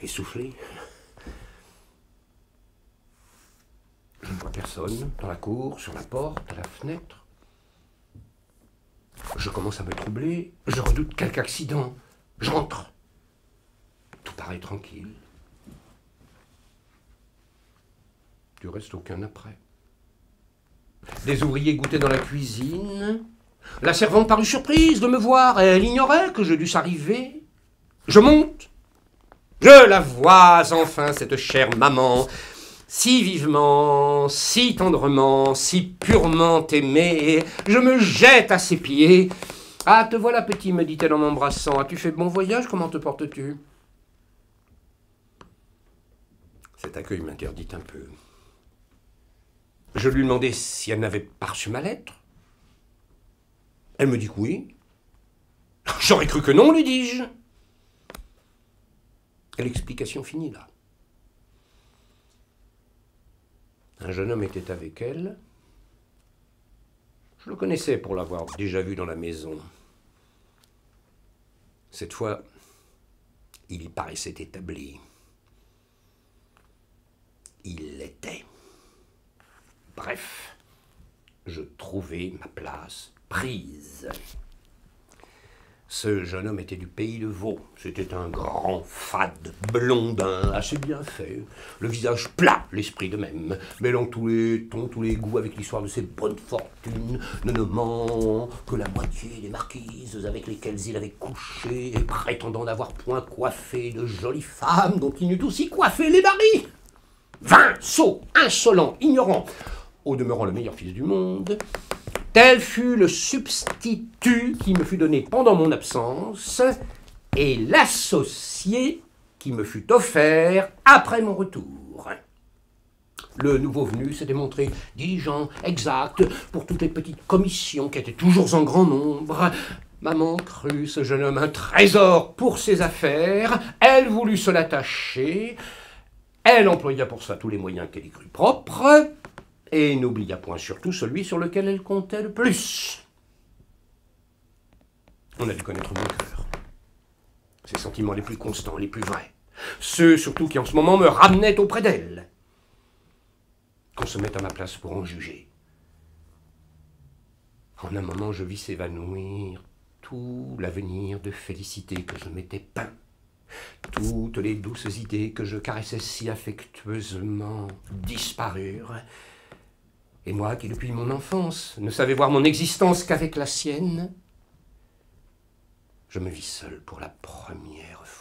essoufflé. Je ne vois personne dans la cour, sur la porte, à la fenêtre. Je commence à me troubler, je redoute quelque accident. J'entre. Tout paraît tranquille. Du reste, aucun après. Des ouvriers goûtaient dans la cuisine. La servante parut surprise de me voir. Elle ignorait que je dusse arriver. Je monte. Je la vois enfin, cette chère maman, si vivement, si tendrement, si purement aimée. Je me jette à ses pieds. « Ah, te voilà, petit, me dit-elle en m'embrassant. As-tu fait bon voyage? Comment te portes-tu » Cet accueil m'interdit un peu. Je lui demandai si elle n'avait pas reçu ma lettre. Elle me dit que oui. J'aurais cru que non, lui dis-je. Et l'explication finit là. Un jeune homme était avec elle. Je le connaissais pour l'avoir déjà vu dans la maison. Cette fois, il paraissait établi. Il l'était. Bref, je trouvai ma place prise. Ce jeune homme était du pays de Vaud. C'était un grand, fade, blondin, assez bien fait. Le visage plat, l'esprit de même, mêlant tous les tons, tous les goûts avec l'histoire de ses bonnes fortunes, ne nommant que la moitié des marquises avec lesquelles il avait couché, et prétendant n'avoir point coiffé de jolies femmes dont il n'eût aussi coiffé les maris. Vain, sot, insolent, ignorant, au demeurant le meilleur fils du monde. Tel fut le substitut qui me fut donné pendant mon absence et l'associé qui me fut offert après mon retour. Le nouveau venu s'était montré diligent, exact, pour toutes les petites commissions qui étaient toujours en grand nombre. Maman crut ce jeune homme un trésor pour ses affaires. Elle voulut se l'attacher. Elle employa pour ça tous les moyens qu'elle y crut propres. Et n'oublia point surtout celui sur lequel elle comptait le plus. On a dû connaître mon cœur. Ses sentiments les plus constants, les plus vrais. Ceux surtout qui en ce moment me ramenaient auprès d'elle. Qu'on se mette à ma place pour en juger. En un moment, je vis s'évanouir tout l'avenir de félicité que je m'étais peint. Toutes les douces idées que je caressais si affectueusement disparurent. Et moi, qui depuis mon enfance ne savais voir mon existence qu'avec la sienne, je me vis seul pour la première fois.